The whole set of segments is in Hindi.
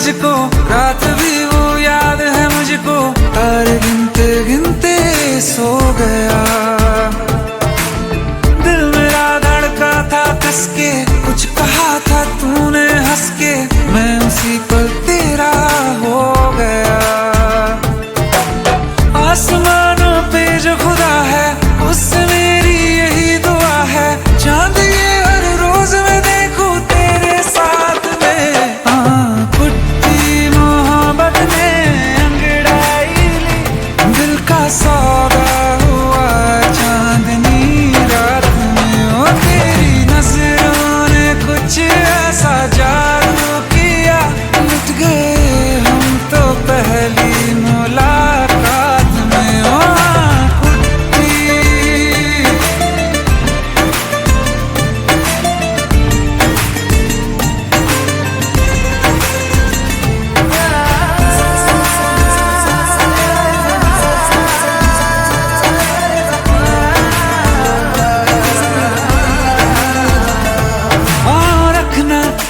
तुझको, रात भी वो याद है मुझको। तारे गिनते गिनते सो गया, दिल मेरा धड़का था कस के। कुछ कहा था तूने हंस के, मैं उसी पल तेरा हो गया। आसमानों पे जो खुदा है, उससे मेरी यही दुआ है। चांद ये हर रोज मैं देखूं तेरे साथ में। पुट्टी मोहब्बत ने अंगड़ाई ली, दिल का सौदा हुआ चांदनी रात में। ओ तेरी नजरों ने कुछ ऐसा जादू किया, लुट गए हम तो पहली मुलाकात में। ओ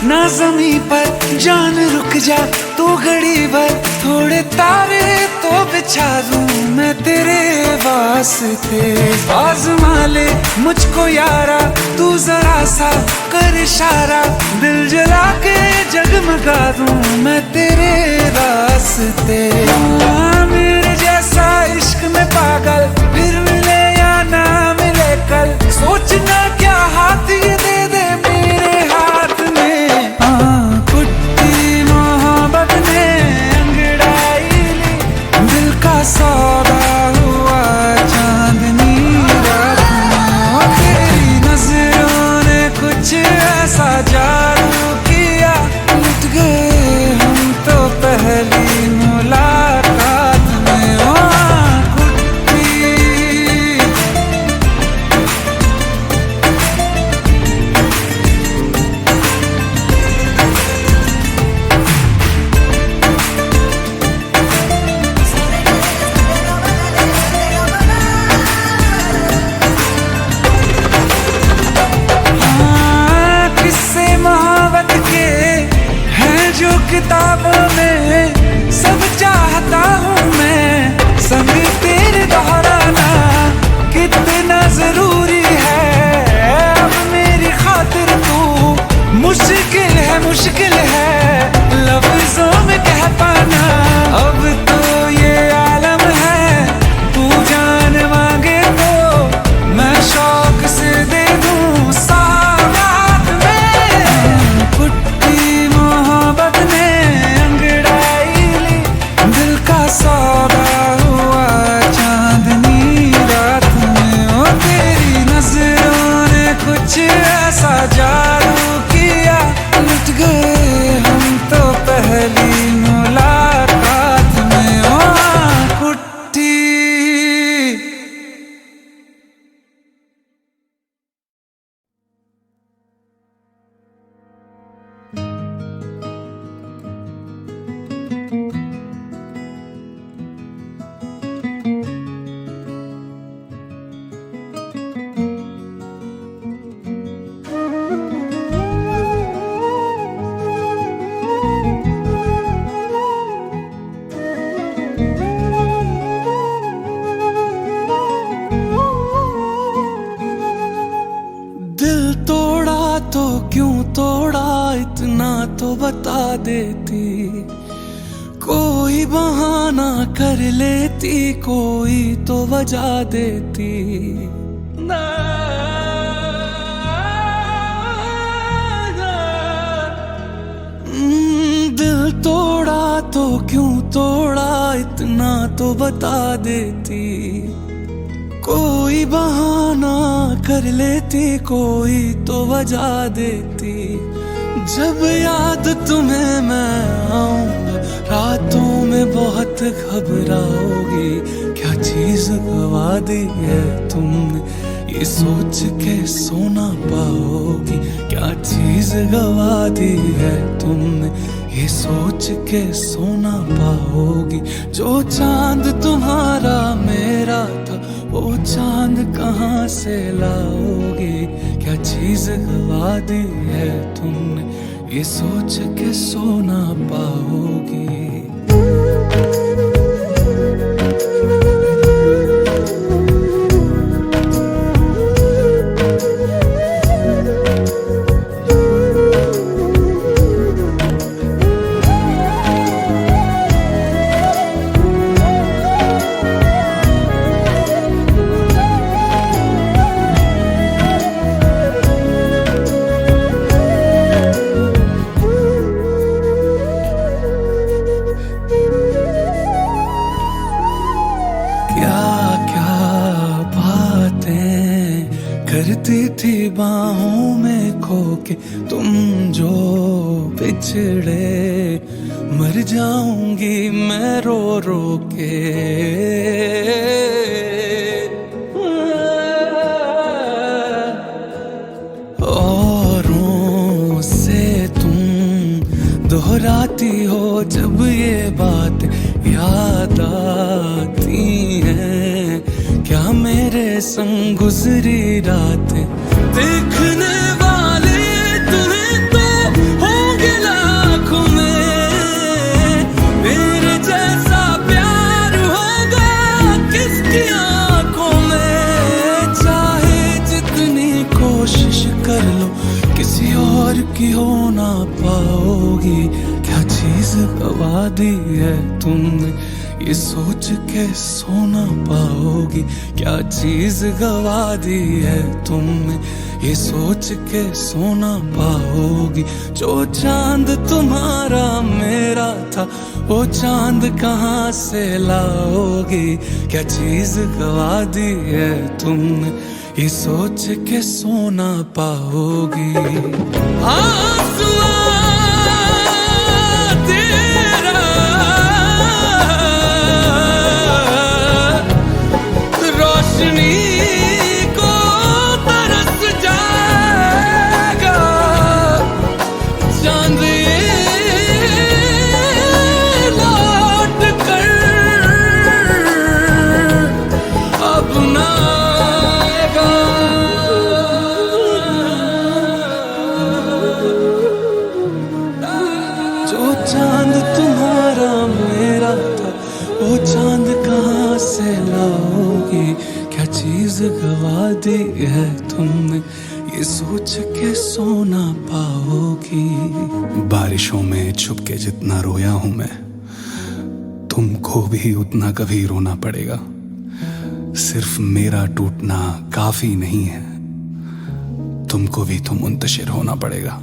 ना ज़मीं पर जान रुक जा तू घड़ी भर, थोड़े तारे तो बिछा दूं मैं तेरे वास्ते। आज़मा ले मुझको यारा, तू जरा सा कर इशारा, दिल जला के जगमगा दूं मैं तेरे रास्ते। मेरे जैसा इश्क में पागल फिर मिले या ना मिले कल, सोचना क्या हाथ ये दे दे मेरे हाथ में। पुट्टी मोहब्बत ने अंगड़ाई ली, दिल का सौदा हुआ चांदनी रात में। ओ तेरी नजरों ने कुछ ऐसा जादू किया, लुट गए हम तो पहली मुलाकात में। ओ किताबों में सब चाहता हूँ मैं, संग तेरे दोहराना कितना जरूरी है। अब मेरी खातिर तू मुश्किल है लफ्जों में कह पाना। अब तो ये आलम है, तू जान मांगे तो मैं शौक से दे दूँ सौगात में। पुट्टी मोहब्बत ने सौदा हुआ चांदनी रात में। ओ तेरी नजरों ने कुछ ऐसा जादू किया, लुट गए हम तो पहली मुलाकात में। ओ पुट्टी तो बता देती, कोई बहाना कर लेती, कोई तो वजह देती। दिल तोड़ा तो क्यों तोड़ा, इतना तो बता देती। कोई बहाना कर लेती, कोई तो वजह देती। जब याद तुम्हें मैं आऊंगा, रातों में बहुत घबराओगी। क्या चीज गवा दी है तुमने, ये सोच के सोना पाओगी। क्या चीज गवा दी है तुमने, ये सोच के सोना पाओगी। जो चांद तुम्हारा मेरा था, वो चांद कहाँ से लाओगे। क्या चीज गवा दी है तुमने, ये सोच के सो ना पाओगी। करती थी बाहों में खो के तुम जो बिछड़े, मर जाऊंगी मैं रो रो के। औरों से तुम दोहराती हो जब ये बात याद आती है, क्या मेरे संग गुजरी रात। देखने वाले तुम्हें तो होंगे लाखों में, मेरे जैसा प्यार होगा किसकी आंखों में। चाहे जितनी कोशिश कर लो किसी और की हो ना पाओगी। क्या चीज गवा दी है तुमने, ये सोच के सो ना पाओगी। क्या चीज गवा दी है तुमने, ये सोच के सो ना पाओगी। जो चांद तुम्हारा मेरा था वो चांद कहाँ से लाओगी। क्या चीज गवा दी है तुमने, ये सोच के सो ना पाओगी। आंसुआ चांद तुम्हारा मेरा था वो चांद कहाँ से लाओगी। क्या चीज गवा दी है तुमने, ये सोच के सो ना पाओगी। बारिशों में छुप के जितना रोया हूं मैं, तुमको भी उतना कभी रोना पड़ेगा। सिर्फ मेरा टूटना काफी नहीं है, तुमको भी तो मुंतशिर होना पड़ेगा।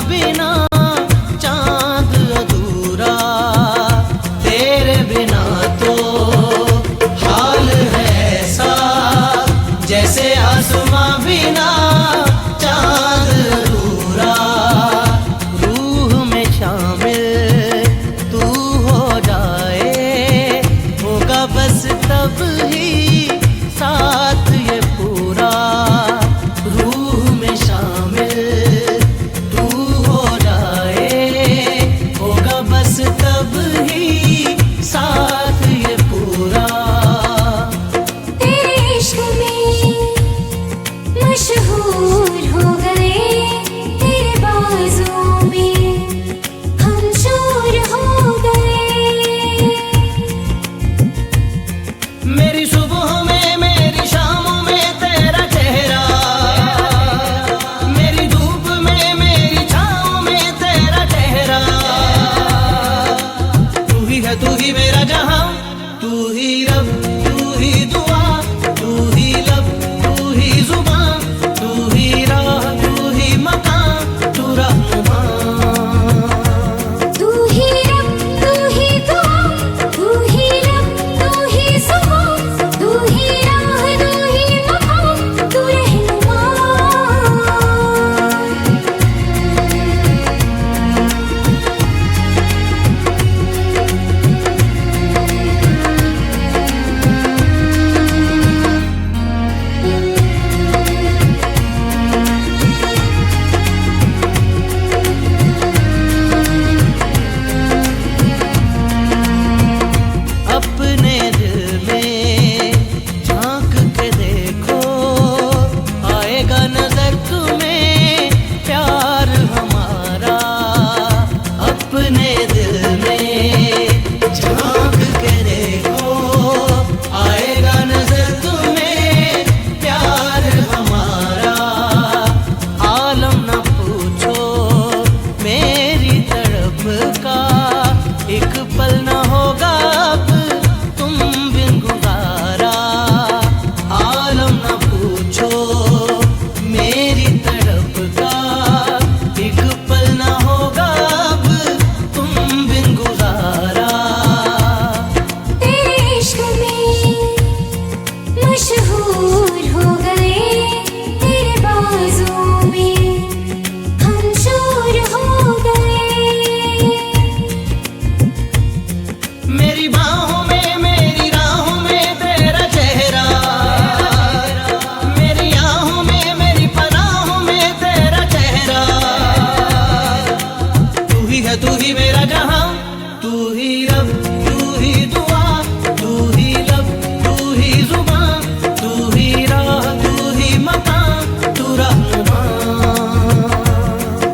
बिना चांद अधूरा, तेरे बिना तो हाल है ऐसा जैसे आसमां बिना चांद अधूरा। रूह में शामिल तू हो जाए, होगा बस तब ही साथ ये पूरा। रूह में शामिल तू हो जाए, होगा बस तब ही साथ ये पूरा। तेरे इश्क में मशहूर हो गए, तेरे बाजों में हम चूर हो गए। मेरी सुबह में मेरी शामों में तेरा चेहरा, मेरी धूप में मेरी छाँव में तेरा चेहरा। तू ही है तू ही मेरा जहां, तू ही रब तू ही दुआ, तू ही लब तू ही जुबान, तू ही राह तू ही मकान, तू रहनुमा। तू ही रब तू ही दुआ, तू ही लब तू ही सुकून, तू ही राह तू ही मकाम, तू रहनुमा। अपने दिल में झांक के देखो, आएगा नजर तुम्हें प्यार हमारा। अपने दिल में झांक के देखो, आएगा नजर तुम्हें प्यार हमारा। आलम न पूछो मेरी तड़प का, एक पल न होगा अब तुम बिन गुजारा। आलम न पूछो मेरी तड़प का, एक पल न होगा अब तुम बिन गुजारा। तेरे इश्क में मशहूर हो गए, तेरे बाजों में हम चूर हो गए। मेरी बाहों में मेरी राहों में तेरा चेहरा, मेरी आहों में मेरी पनाहों में तेरा चेहरा। तू ही है तू ही मेरा जहां, तू ही रब तू ही दुआ, तू ही लब तू ही जुबान, तू ही राह तू ही मकान, तू रहनुमा।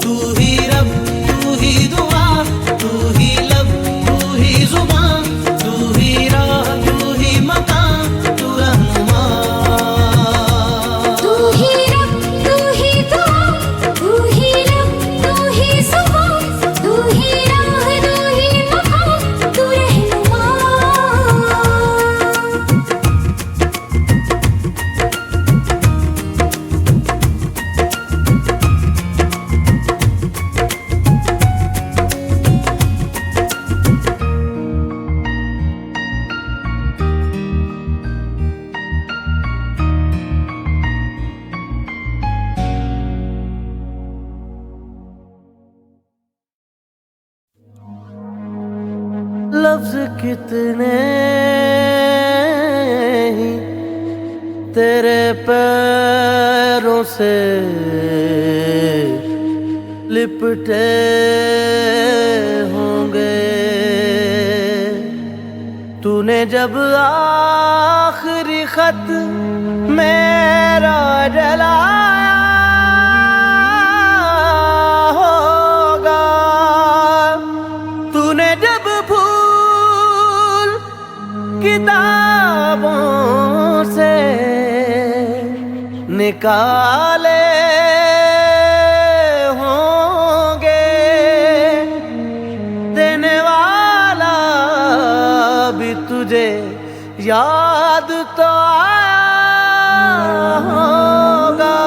तू ही रब तू ही दुआ, तू ही लब तू ही जुबान, तू ही राह तू ही मकान, तू रहनुमा। तू ही रब तू ही दुआ, तू ही लब तू ही सुकून, तू ही राह तू ही मकाम, तू रहनुमा। लफ्ज कितने ही तेरे पैरों से लिपटे होंगे। तूने जब आखिरी खत मेरा जलाया होगा, तूने जब फूल किताबों से निकाले होंगे, देने वाला भी तुझे याद तो आया होगा।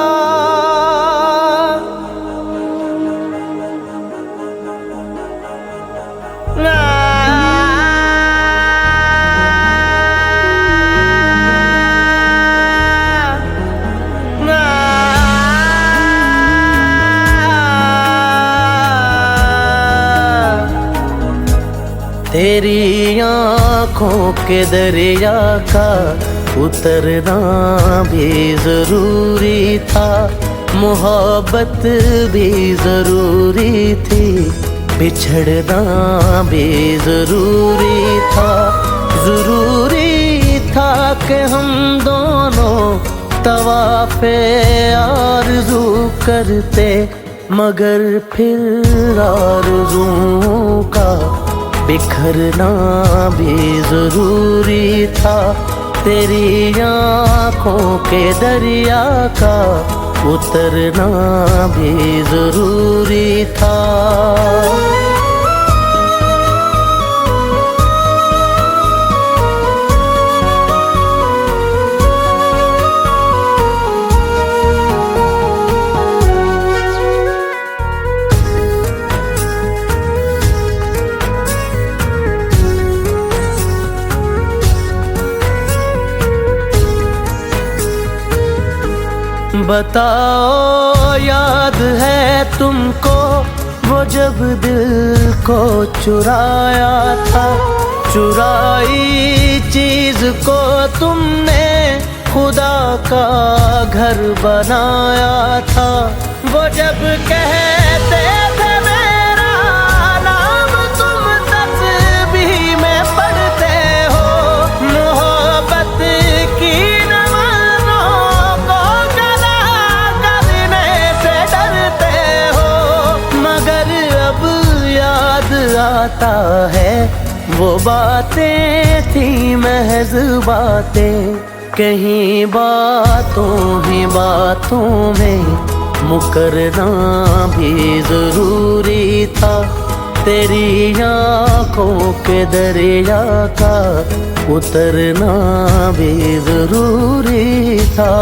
तेरी आँखों के दरिया का उतरना भी जरूरी था, मोहब्बत भी जरूरी थी, बिछड़ना भी जरूरी था। जरूरी था कि हम दोनों तवाफ़े आरज़ू करते, मगर फिर आरज़ुओं का बिखरना भी जरूरी था। तेरी आँखों के दरिया का उतरना भी जरूरी था। बताओ याद है तुमको वो जब दिल को चुराया था, चुराई चीज को तुमने खुदा का घर बनाया था। वो जब कहते थे मेरा नाम तुम तस्बीह में पढ़ते हो, मोहब्बत की आता है वो बातें थी महज बातें, कहीं बातों ही बातों में मुकरना भी जरूरी था। तेरी आँखों के दरिया का उतरना भी जरूरी था।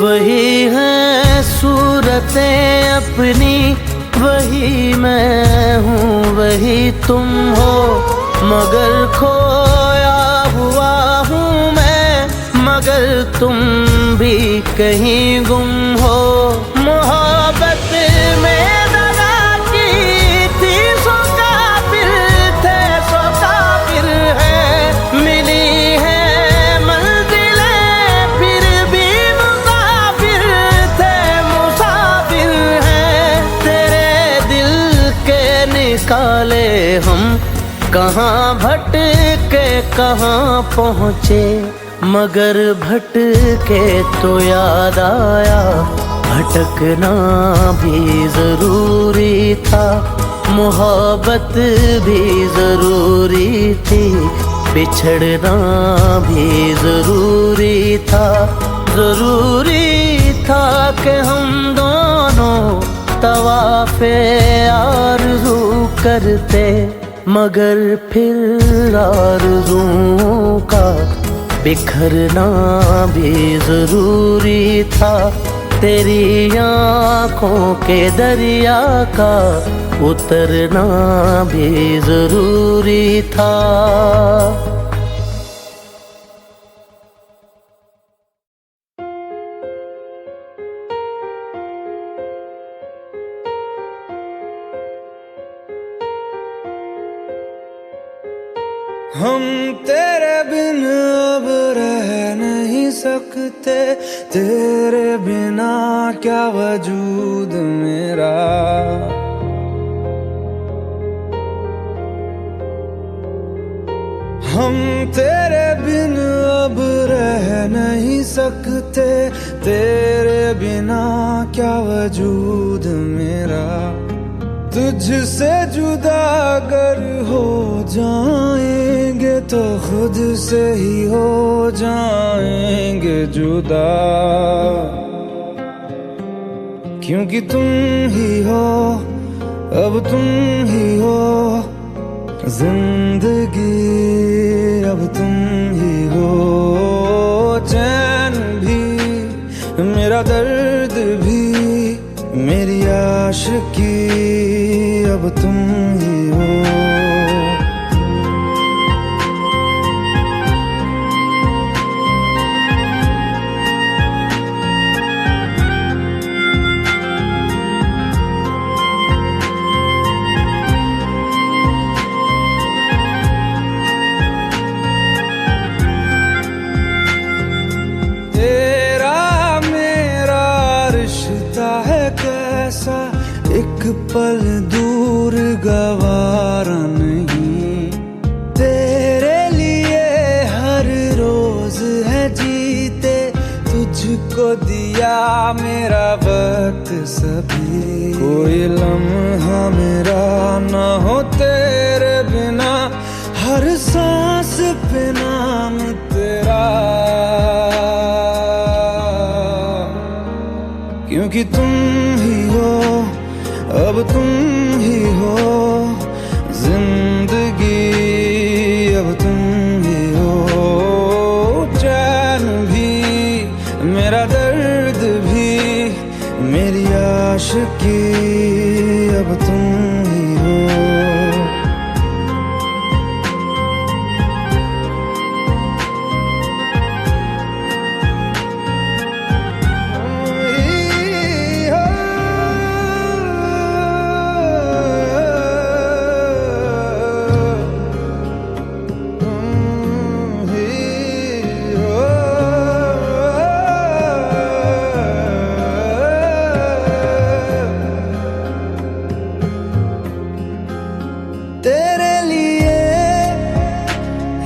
वही है सूरतें अपनी, वही मैं हूँ वही तुम हो, मगर खोया हुआ हूँ मैं, मगर तुम भी कहीं गुम हो। मोहब्बत में दगा की थी सो काफिर थे, सो काफिर है, मिली है निकाले हम, कहाँ भटके कहाँ पहुँचे, मगर भटके तो याद आया भटकना भी जरूरी था। मोहब्बत भी जरूरी थी, बिछड़ना भी जरूरी था। जरूरी था कि हम दोनों तवाफ़े आरज़ू करते, मगर फिर आरज़ुओं का बिखरना भी जरूरी था। तेरी आँखों के दरिया का उतरना भी जरूरी था। हम तेरे बिन अब रह नहीं सकते, तेरे बिना क्या वजूद मेरा। हम तेरे बिन अब रह नहीं सकते तेरे बिना क्या वजूद मेरा। तुझसे जुदा अगर हो जाएंगे तो खुद से ही हो जाएंगे जुदा। क्योंकि तुम ही हो, अब तुम ही हो जिंदगी, अब तुम ही हो चैन भी, मेरा दर्द भी, मेरी आशिकी, अब तुम ही हो। एक पल दूर गवारा नहीं, तेरे लिए हर रोज है जीते, तुझको दिया मेरा वक्त सभी। कोई लम्हा मेरा ना हो तेरे बिना, हर सांस पे नाम तेरा। क्योंकि तुम ही हो, अब तुम ही हो जिंदगी, अब तुम ही हो चैन भी, मेरा दर्द भी, मेरी आशिकी, अब तुम ही हो। तेरे लिए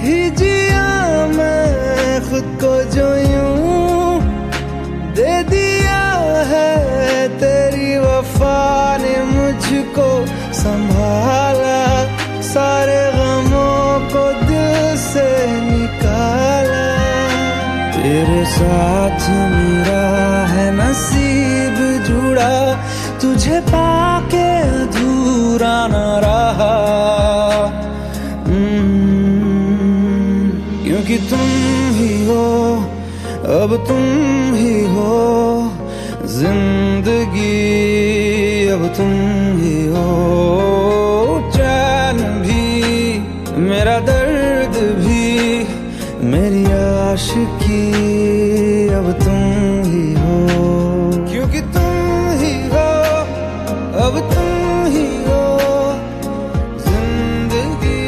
ही जिया मैं खुद को, जो यूं दे दिया है तेरी वफा ने मुझको संभाला, सारे गमों को दिल से निकाला। तेरे साथ मेरा है नसीब जुड़ा, तुझे पाके अधूरा न रहा। क्योंकि तुम ही हो, अब तुम ही हो जिंदगी, अब तुम ही हो चैन भी, मेरा दर्द भी, मेरी आशिकी, अब तुम ही हो। क्योंकि तुम ही हो, अब तुम ही हो जिंदगी,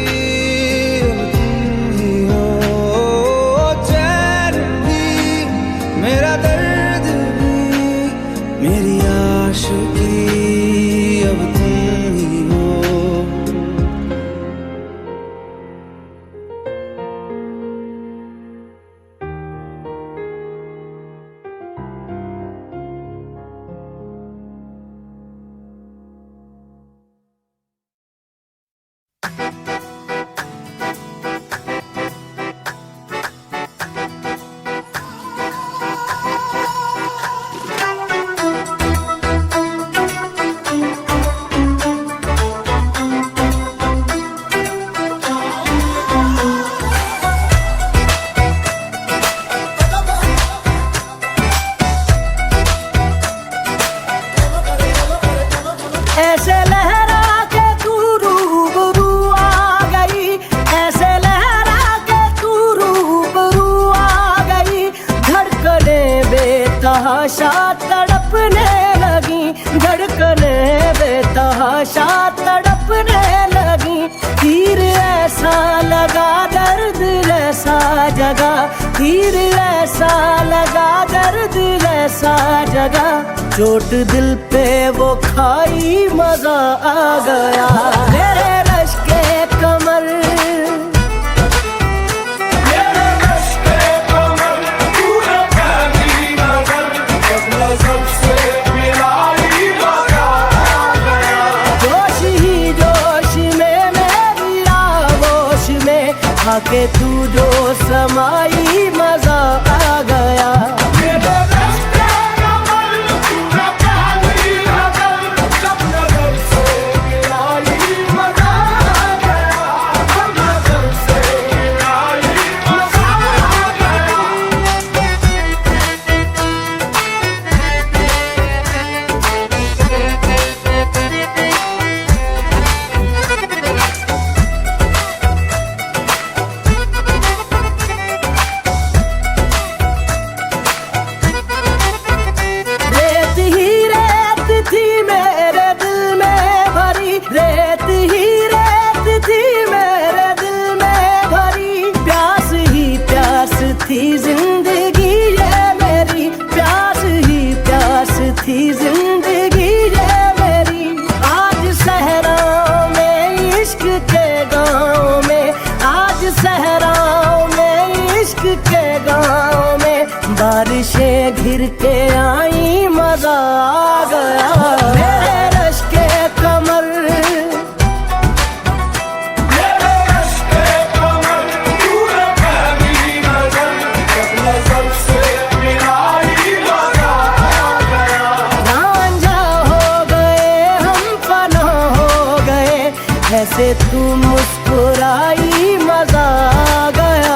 अब तुम ही हो चैन भी, मेरा दर्द भी, मेरी आशिकी, अब तुम ही हो। ऐसे लहरा के तू रूबरू आ गई, ऐसे लहरा के तू रूबरू आ गई। धड़कने बेतहाशा तड़पने लगी, धड़कने बेतहाशा तड़पने लगी। तीर ऐसा लगा दर्द ऐसा जगा, तीर ऐसा लगा दर्द ऐसा जगा। चोट दिल पे वो खाई मजा आ गया, मेरे रश के कमर, मेरे रश के कमर तू के तू जो समाई मजा आ गया। थी जिंदगी ये मेरी, प्यास ही प्यास थी जिंदगी ये मेरी। आज सहराओं में इश्क के गाँव में, आज सहराओं में इश्क के गाँव में बारिशें घिर के आई मजा आ गया। मेरे रश के कमर ऐसे तू मुस्कुराई मजा आ गया।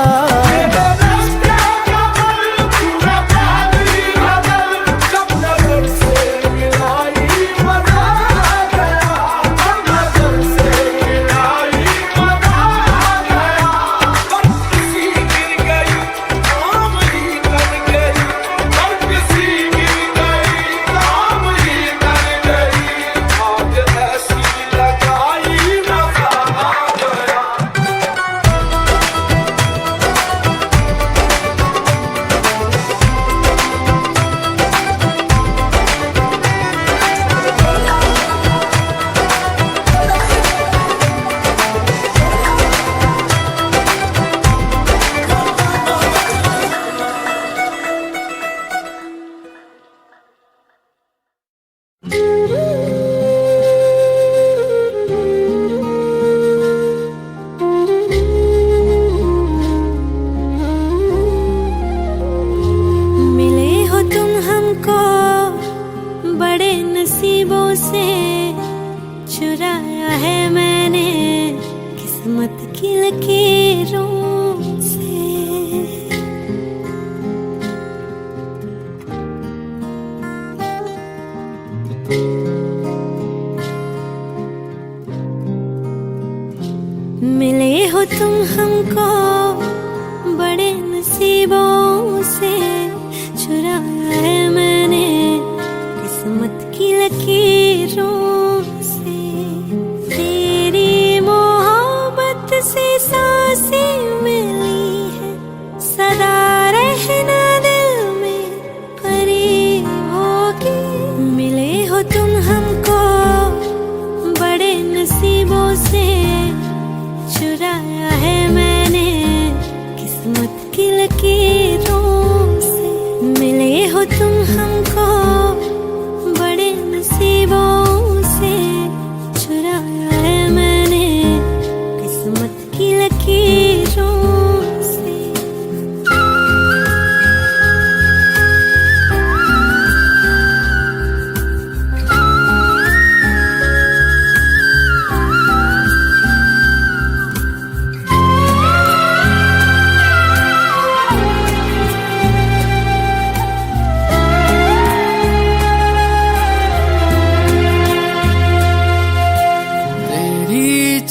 से चुराया है मैंने किस्मत की लकीरों से। मिले हो तुम हमको बड़े नसीबों से, चुराया है मैंने किस्मत की लकीरों से। तेरी मोहब्बत से सांसें मिली है, सदा रहना दिल में करीब होगी। मिले हो तुम हमको बड़े नसीबों से, चुराया है मैंने किस्मत की लकीरों से। मिले हो तुम हमको बड़े नसीबों से, चुराया है मैंने किस्मत की लकीरों से।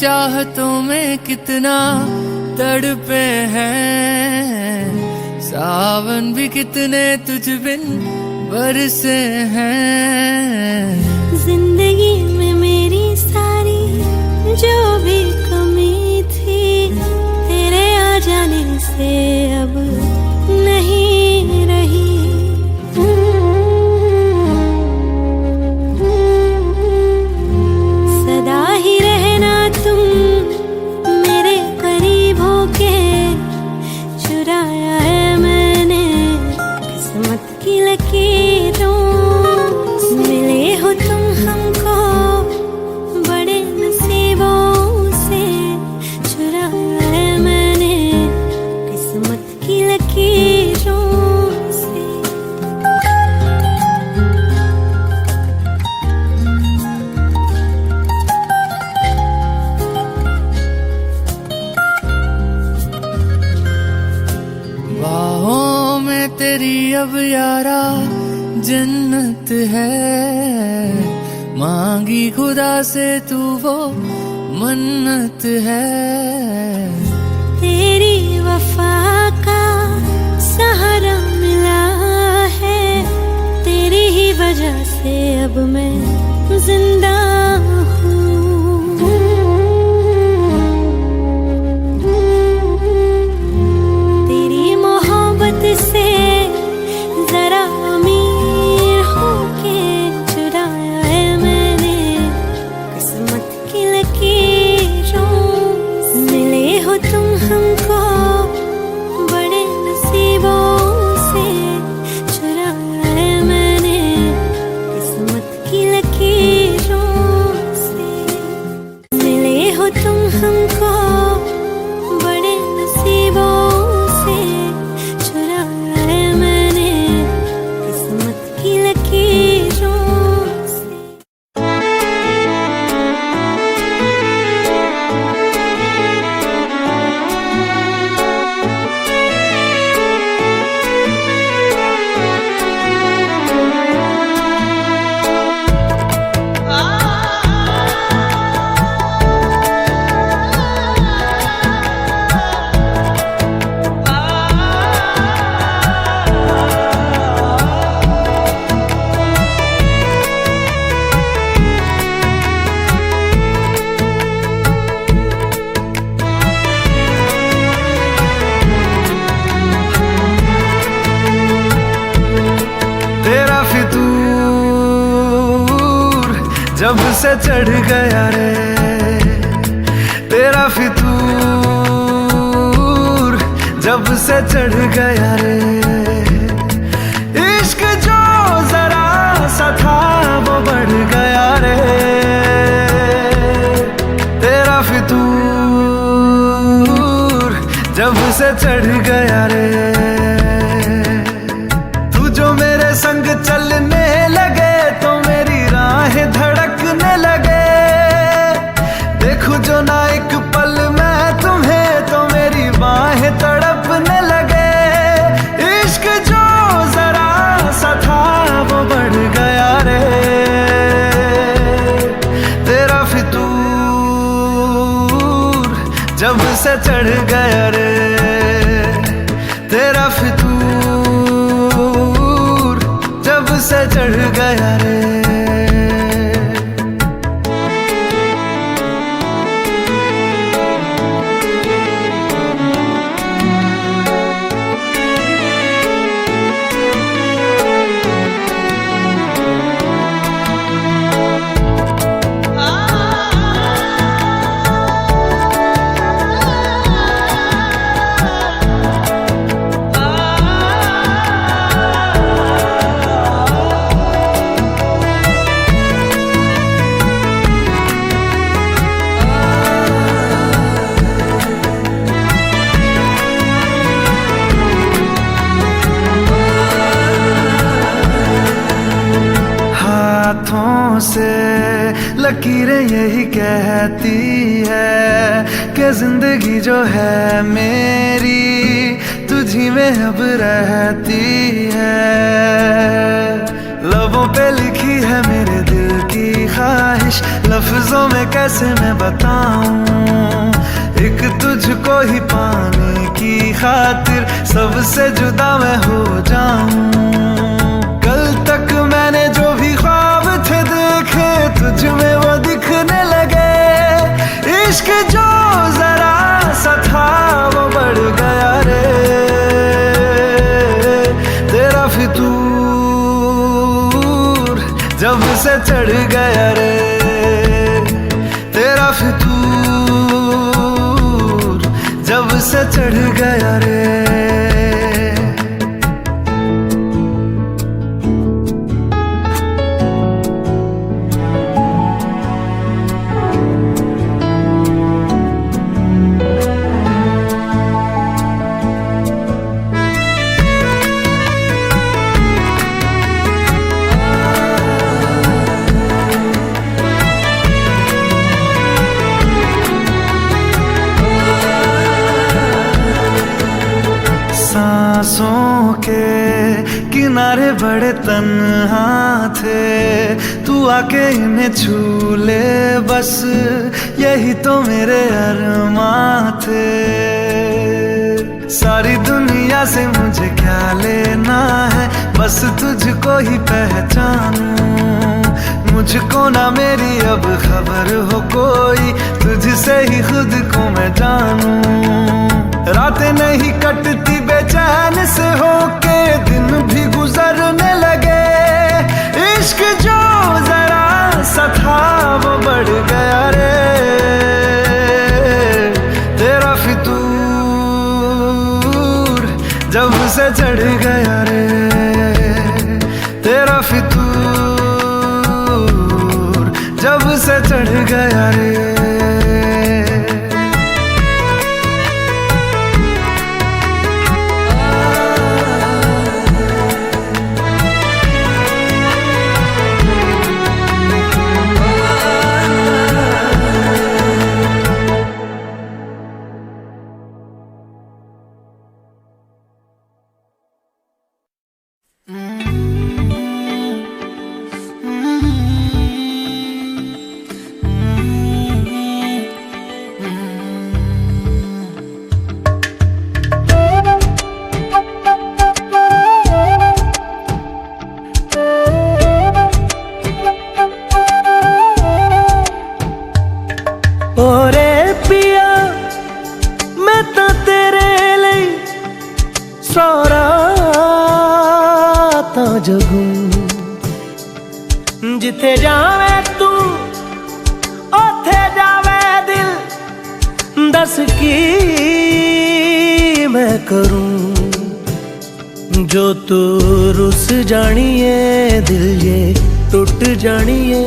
चाहतों में कितना तड़पे हैं, सावन भी कितने तुझ बिन बरसे हैं। जिंदगी में मेरी सारी जो भी कमी थी, तेरे आ जाने से अब नहीं रही। सदा ही रहना तुम मेरे करीब होके, चुराया है मैंने किस्मत की लकीरों। मिले हो तुम हमको बड़े नसीबों से, चुराया है मैंने अब यारा जन्नत है, मांगी खुदा से तू वो मन्नत है। तेरी वफा का सहारा मिला है, तेरी ही वजह से अब मैं जिंदा हूँ। तेरी मोहब्बत से जरा अमीर होके चुराया है मैंने किस्मत की लकीरों। मिले हो तुम हमको बड़े नसीबों से, चुराया है मैंने किस्मत की लकीरों से। मिले हो तुम हमको बड़े नसीबों से, चुराया है मैंने किस्मत की लकीरों से। तेरा फितूर जब से चढ़ गया रे, तेरा फितूर जब से चढ़ गया रे। इश्क जो जरा सा था वो बढ़ गया रे। तेरा फितूर जब से चढ़ गया रे। तू जो मेरे संग चलने लगे तो मेरी राहें धड़कने लगे। देखूं जो ना एक पल मैं तुम्हें तो मेरी बाहें तड़पने लगे। इश्क जो जरा सा था वो बढ़ गया रे। तेरा फितूर जब से चढ़ गया रे। तेरा फितूर जब से चढ़ गया रे। हाथों से लकीरें यही कहती है कि जिंदगी जो है मेरी तुझी में अब रहती है। लबों पे लिखी है मेरे दिल की ख्वाहिश, लफ्जों में कैसे मैं बताऊं। एक तुझको ही पाने की खातिर सबसे जुदा मैं हो जाऊं। कल तक मैंने जो भी ख्वाब थे देखे तुझ में वो दिखने लगे। इश्क जो जरा सा था वो बढ़ गया रे। तेरा फितूर जब से चढ़ गया रे। तेरा फितूर जब से चढ़ गया रे। किनारे बड़े तन्हा थे, तू आके इन्हें छू ले बस, यही तो मेरे अरमां थे। सारी दुनिया से मुझे क्या लेना है, बस तुझको ही पहचानूं। मुझको ना मेरी अब खबर हो कोई, तुझसे ही खुद को मैं जानूं। रातें नहीं कटती बेचैन से होके, दिन भी गुजरने लगे। इश्क जो जरा सा था वो बढ़ गया रे, तेरा फितूर जब से चढ़ गया रे, तेरा फितूर जब से चढ़ गया रे। जिथे जावे तू ओथे जावे दिल, दस की मैं करूं जो तू रुस जानिए, दिल ये टूट जानिए।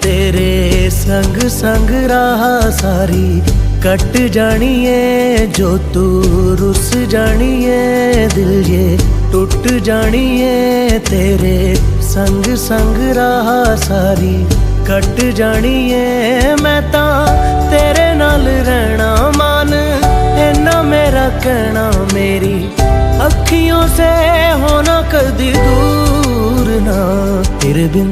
तेरे संग संग राह सारी कट जानिए, जो तू रुस जानिए, दिल ये टूट जानिए। तेरे संग संग राह सारी कट जानिए। मैं ता तेरे नाल रहना मान, इन्ना मेरा कहना, मेरी अखियों से होना कदी दूर ना। तेरे बिन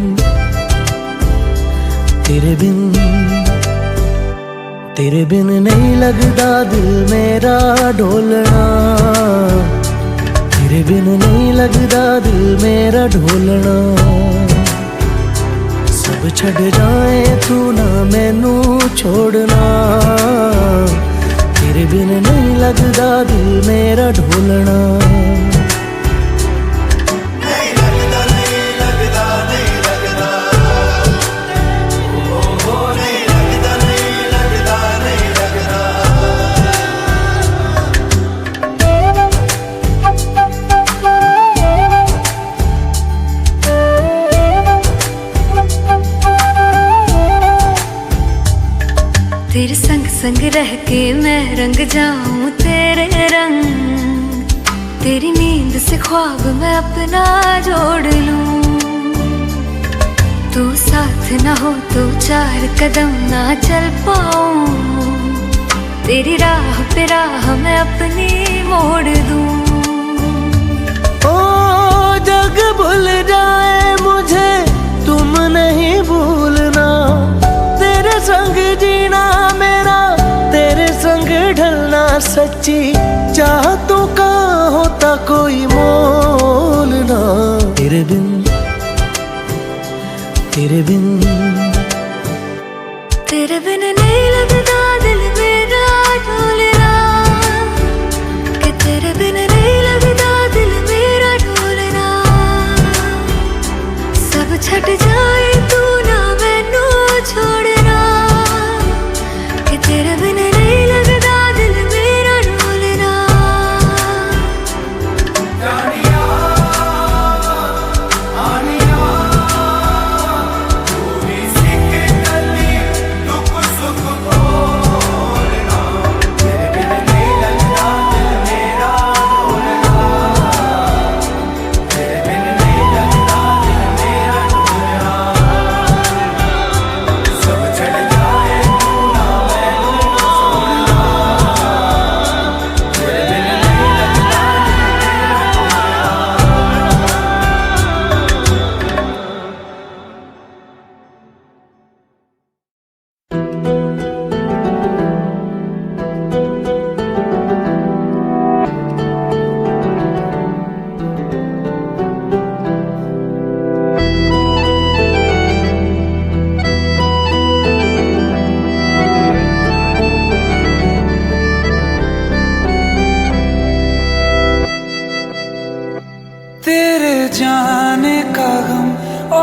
तेरे बिन तेरे बिन नहीं लगदा दिल मेरा ढोलना, तेरे बिन नहीं लगदा दिल मेरा ढोलना। सब छड़ जाए तू ना मैनू छोड़ना, तेरे बिन नहीं लगदा दिल मेरा ढोलना। तेरे संग संग रह के मैं रंग जाऊं तेरे रंग, तेरी नींद से ख्वाब मैं अपना जोड़ लूं। तू साथ ना हो तो चार कदम ना चल पाऊं, तेरी राह पे राह मैं अपनी मोड़ दूं। ओ जग भूल जाए मुझे तुम नहीं भूलना, तेरे संग जीना मेरा, तेरे संग ढलना। सच्ची चाहतों का होता कोई मोल ना। तेरे बिन तेरे बिन तेरे बिन नहीं लगदा दिल मेरा ढोलना, कि तेरे बिन नहीं लगदा दिल मेरा ढोलना। सब छट जाए तू ना मैनू छोड़ना, कि तेरे बिन नहीं लगदा दिल मेरा ढोलना।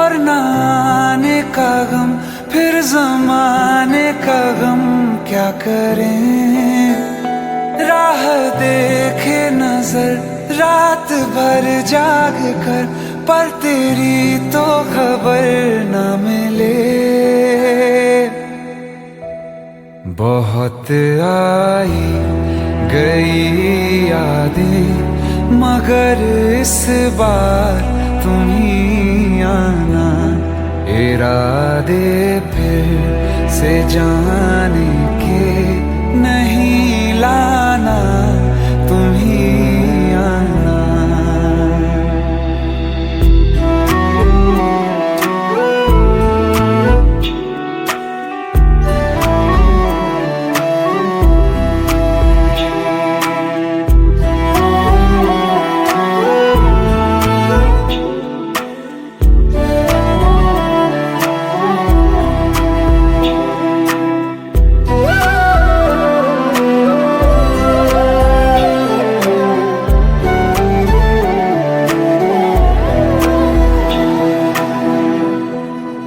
और ना आने का गम, फिर जमाने का गम क्या करें। राह देखे नजर रात भर जाग कर, पर तेरी तो खबर न मिले। बहुत आई गई यादें, मगर इस बार तुम ही आना। इरादे फिर से जाने के नहीं लाना, तुम ही आना।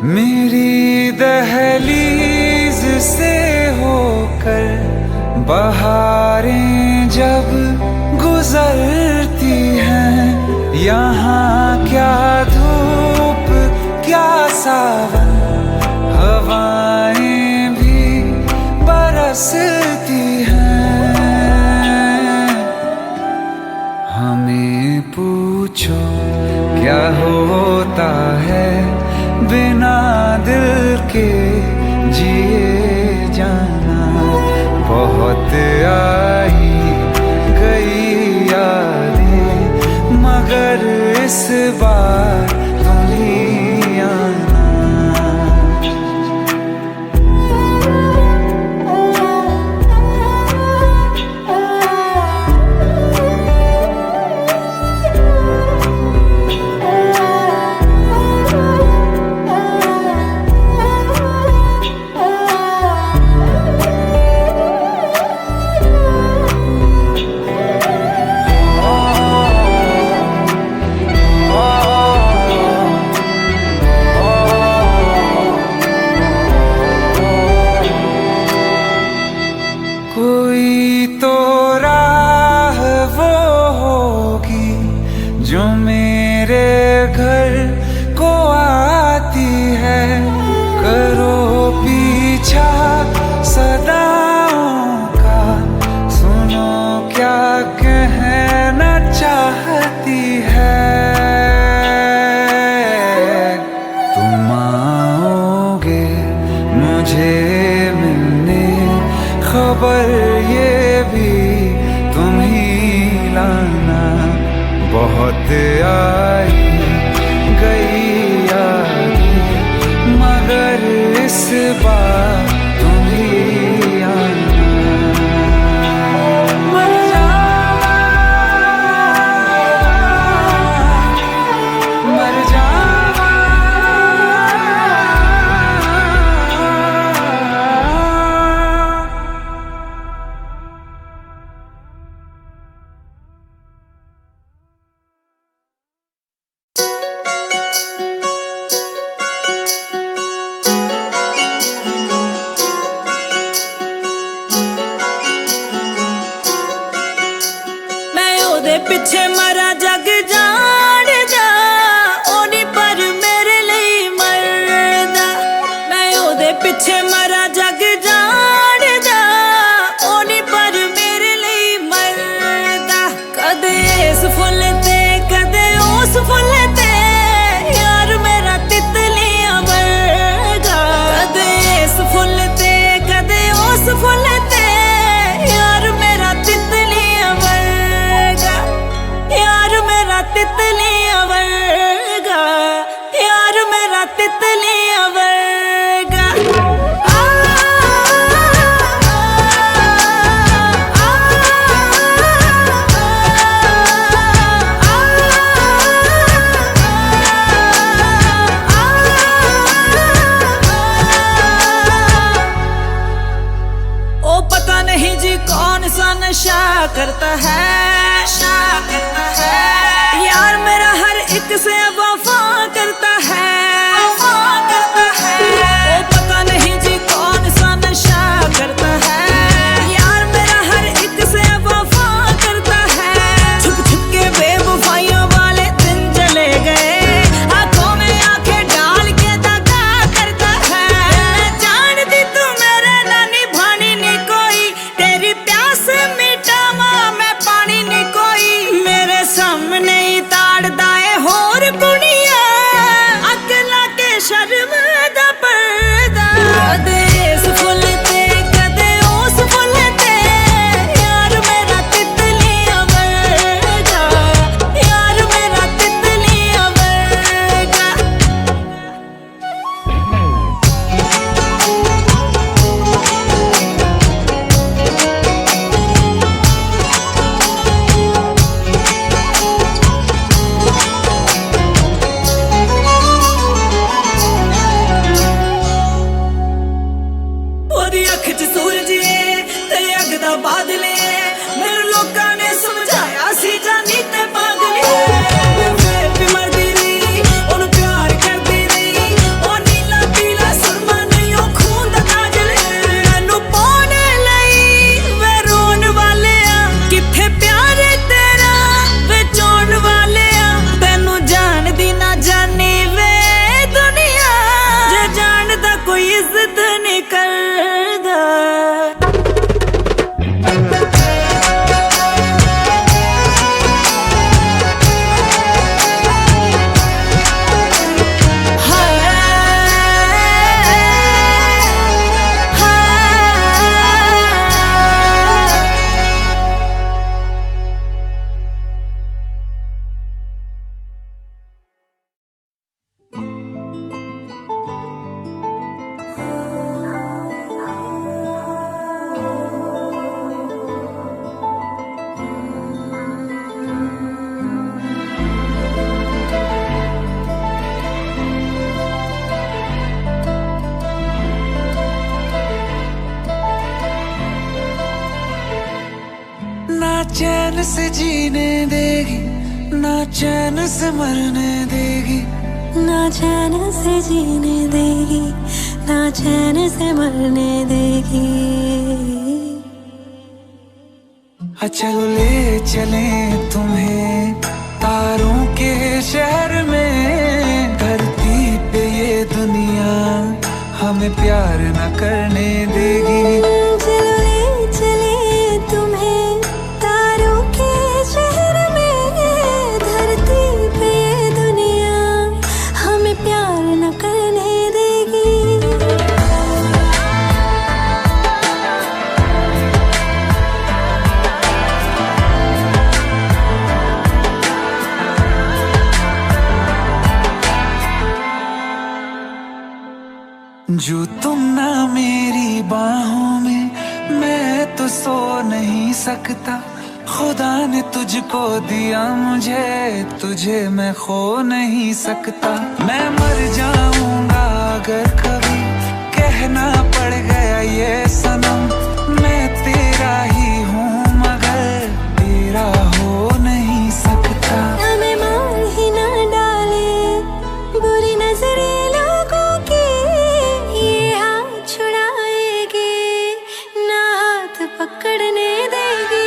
मेरी दहलीज से होकर बहारें जब गुजरती हैं, यहाँ क्या धूप क्या सावन, हवाएं भी बरसती हैं। हमें पूछो क्या होता है बिना दिल के जिए जाना। बहुत आई गई यादें, मगर इस बार तुम ही आना। कोई तो राह वो होगी जो मेरे घर को आती है। करो पीछा सदाओं का, सुनो क्या कहना चाहती है। तुम आओगे मुझे मिलने, खबर ये भी तुम ही लाना। बहुत आई गई यादें, मगर इस बार तुम ही आना। मर जावा, मर जावा। चैन से जीने देगी, ना चैन से मरने देगी, ना चैन से जीने देगी, ना चैन से मरने देगी। चलो ले चले तुम्हें तारों के शहर में, धरती पे ये दुनिया हमें प्यार न करने देगी। चलो ले चले तुम्हें तारों के शहर में, धरती पे ये दुनिया हमें प्यार न करने देगी। जो तुम ना मेरी बाहों में, मैं तो सो नहीं सकता। खुदा ने तुझको दिया मुझे, तुझे मैं खो नहीं सकता। मैं मर जाऊंगा अगर कभी कहना पड़ गया ये सनम, मैं तेरा ही हूँ मगर तेरा हो नहीं सकता। हमें मार ही ना डाले बुरी नजरें लोगों की, ये हाथ छुड़ाएगी ना हाथ पकड़ने देगी।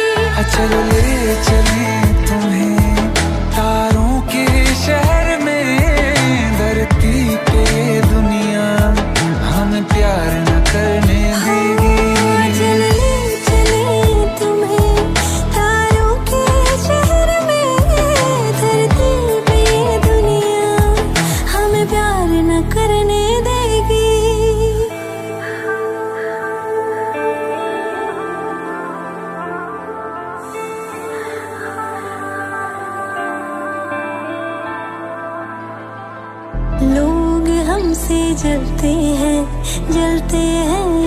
चलो ले चले तुम्हें तारों के शहर में, धरती पे दुनिया हमें प्यार न करने देगी। चलो ले चले तुम्हें तारों के शहर में, धरती पे ये दुनिया हमें प्यार न करने देगी। लोग हमसे जलते हैं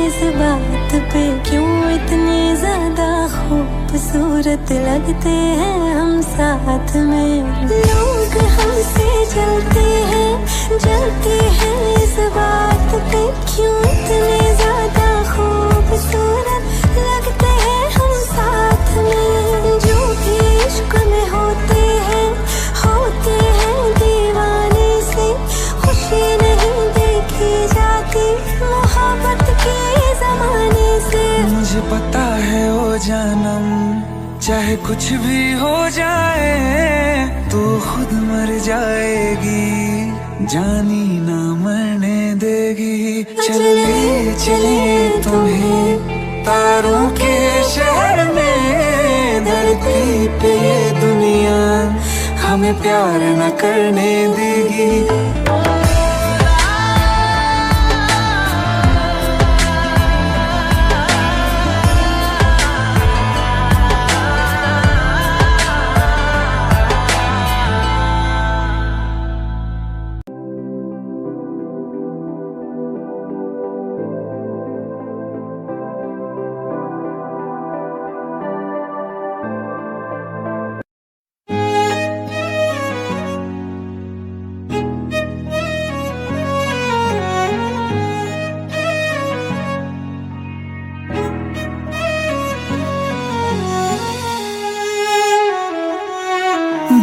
इस बात पे, क्यों इतने ज्यादा खूबसूरत लगते हैं हम साथ में। लोग हमसे जलते हैं इस बात पे, क्यों इतने ज्यादा खूबसूरत लगते हैं हम साथ में। जो भी इश्क में होते हैं दीवाने से, खुशी नहीं देखी जाती मोहब्बत के जमाने से। मुझे पता है ओ जानम, चाहे कुछ भी हो जाए तू खुद मर जाएगी, जानी ना मरने देगी। चले चले तुम्हें तारों के शहर में, धरती पे ये दुनिया हमें प्यार न करने देगी।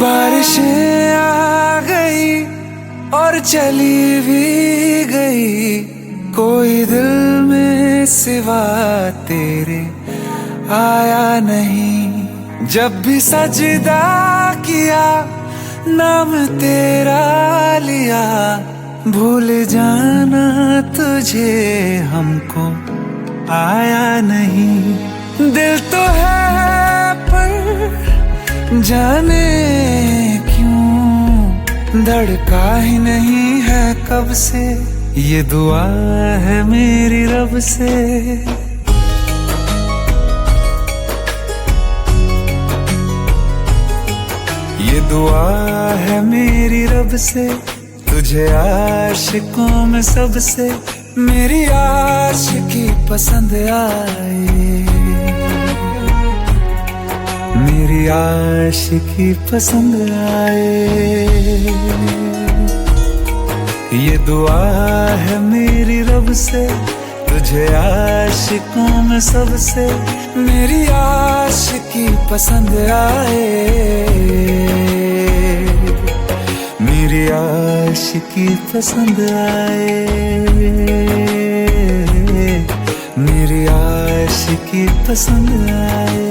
बारिशें आ गई और चली भी गई, कोई दिल में सिवा तेरे आया नहीं। जब भी सजदा किया नाम तेरा लिया, भूल जाना तुझे हमको आया नहीं। दिल तो है पर जाने क्यों धड़का ही नहीं है कब से, ये दुआ है मेरी रब से। ये दुआ है मेरी रब से, तुझे आशिकों में सबसे मेरी आशिकी पसंद आए, मेरी आशिकी पसंद आए। ये दुआ है मेरी रब से, तुझे आशिकों में सबसे मेरी आशिकी पसंद आए, मेरी आशिकी पसंद आए, मेरी आशिकी पसंद आए।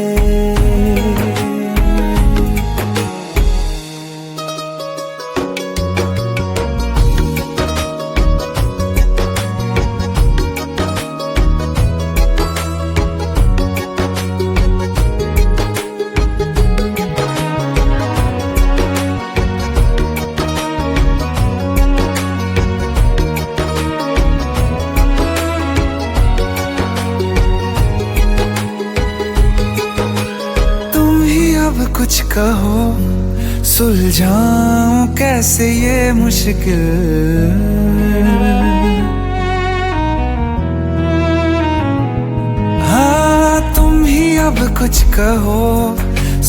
कुछ कहो सुलझाऊं कैसे ये मुश्किल, हाँ तुम ही अब कुछ कहो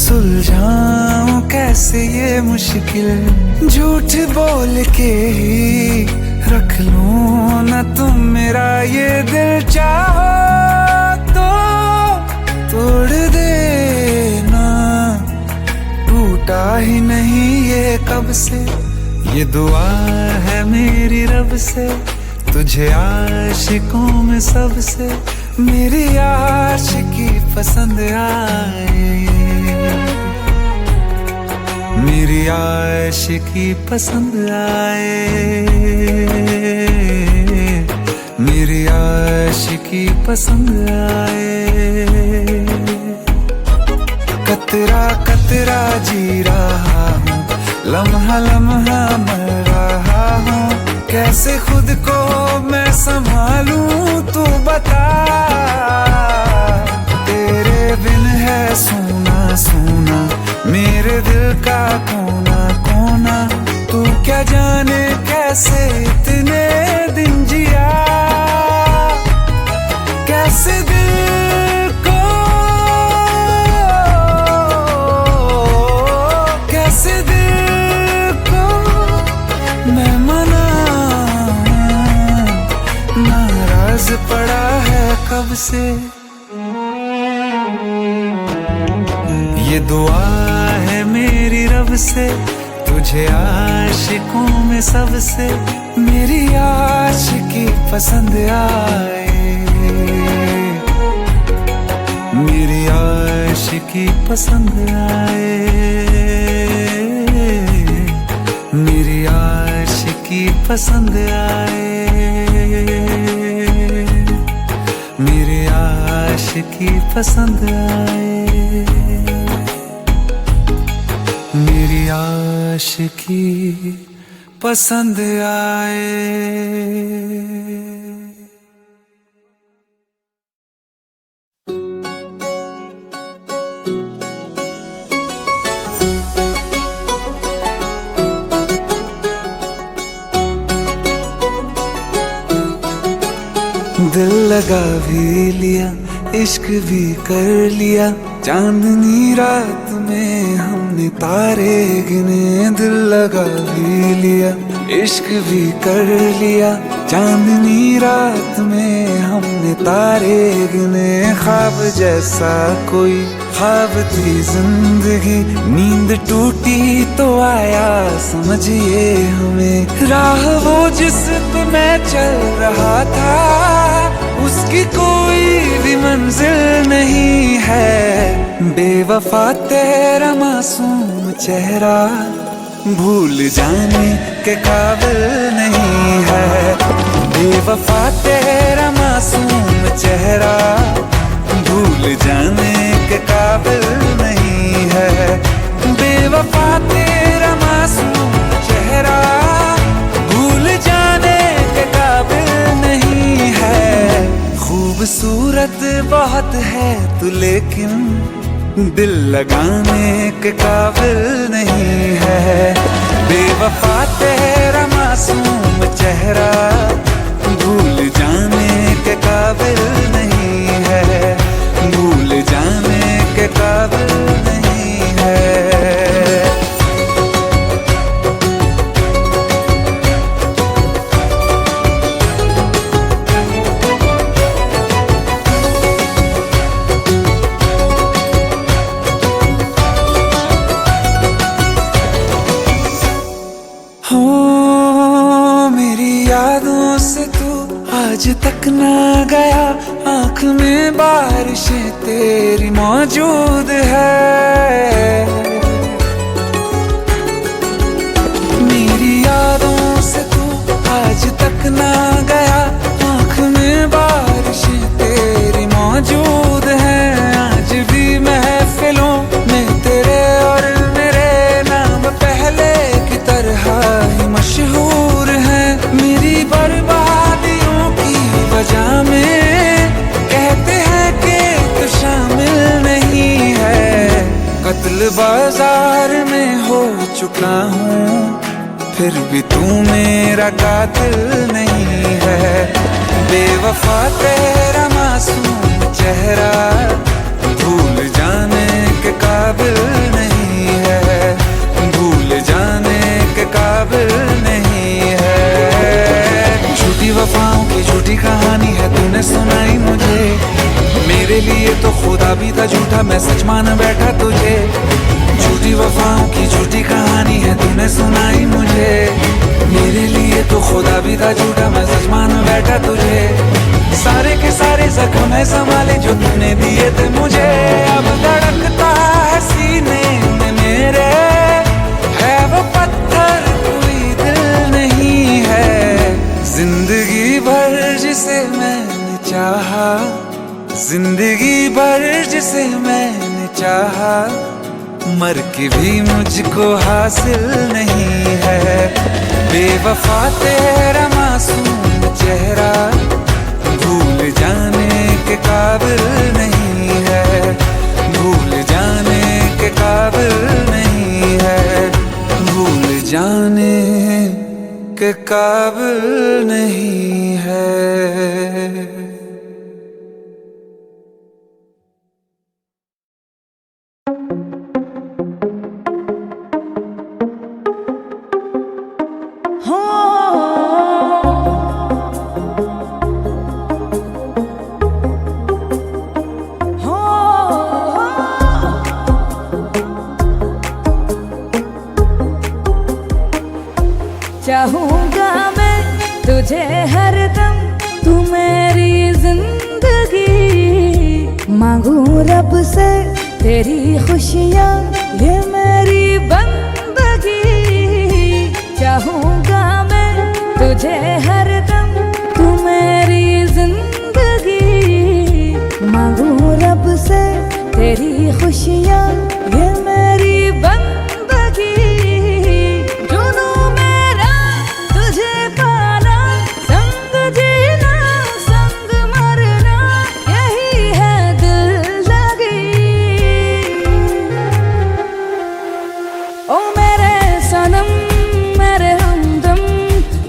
सुलझाऊं कैसे ये मुश्किल। झूठ बोल के ही रख लूं ना तुम मेरा ये दिल, चाहो तो तोड़ देना, टूटा ही नहीं ये कब से, ये दुआ है मेरी रब से। तुझे आशिकों में सबसे मेरी आशिकी पसंद आए, मेरी आशिकी पसंद आए, मेरी आशिकी पसंद आए। कतरा कतरा जी रहा हूँ, लम्हा लम्हा मर रहा हूँ, कैसे खुद को मैं संभालूं तू बता। तेरे बिन है सूना सूना मेरे दिल का कोना कोना, तू क्या जाने कैसे इतने दिन जिया, कैसे दिल को कैसे दिल को मैं मनाऊं, नाराज पड़ा है कब से। ये दुआ है मेरी रब से, तुझे आशिकों में सबसे मेरी आशिकी पसंद आए, मेरी आशिकी पसंद आए, मेरी आशिकी पसंद आए, मेरी आशिकी पसंद आए, मेरी आशिकी पसंद आए। दिल लगा भी लिया, इश्क भी कर लिया, चांदनी रात में हमने तारे गिने। दिल लगा भी लिया, इश्क भी कर लिया, चांदनी रात में हमने तारे गिने। ख्वाब जैसा कोई ख्वाब थी जिंदगी, नींद टूटी तो आया समझिए हमें। राह वो जिस पे मैं चल रहा था, उसकी कोई भी मंजिल नहीं है। बेवफा तेरा मासूम चेहरा भूल जाने के काबिल नहीं है। बेवफा तेरा मासूम चेहरा भूल जाने के काबिल नहीं है। बेवफा तेरा मासूम चेहरा भूल जाने के काबिल नहीं है। खूबसूरत बहुत है तू लेकिन दिल लगाने के काबिल नहीं है। बेवफा तेरा मासूम चेहरा भूल जाने के काबिल नहीं है। भूल जाने के काबिल नहीं है। यादों से तू आज तक ना गया, आँख में बारिशें तेरी मौजूद है। मेरी यादों से तू आज तक ना गया, आँख में बारिशें तेरी मौजूद है। आज भी महफिलों में तेरे और मेरे नाम पहले की तरह ही मशहूर है। मेरी बर्बादियों की वजह में कहते हैं कि तू शामिल नहीं है। कत्ल बाजार में हो चुका हूँ, फिर भी तू मेरा कातिल नहीं है। बेवफा तेरा मासूम चेहरा भूल जाने के काबिल नहीं है, भूल जाने के काबिल नहीं है। झूठी वफाओं की झूठी कहानी है तूने सुनाई मुझे, मेरे लिए तो खुदा भी था झूठा, मैं सच मान बैठा तुझे। झूठी वफाओं की झूठी कहानी है तूने सुनाई मुझे, मेरे लिए तो खुदा भी था झूठा, मैं सच मान बैठा तुझे। सारे के सारे जख्म है संभाले जो तूने दिए थे मुझे, अब धड़कता है सीने में मेरे, है वो पत्थर कोई दिल नहीं है। जिंदगी भर जिसे मैंने चाहा, जिंदगी भर जिसे मैंने चाहा, मर के भी मुझको हासिल नहीं है। बेवफा तेरा मासूम चेहरा भूल जाने के काबिल नहीं है, भूल जाने के काबिल नहीं है, भूल जाने के काबिल नहीं है। चाहूंगा मैं तुझे हरदम, तू मेरी जिंदगी। मांगू रब से तेरी खुशियाँ, ये मेरी बंदगी। चाहूंगा मैं तुझे हरदम, तू मेरी जिंदगी। मांगू रब से तेरी खुशियाँ, ये मेरी बंदगी।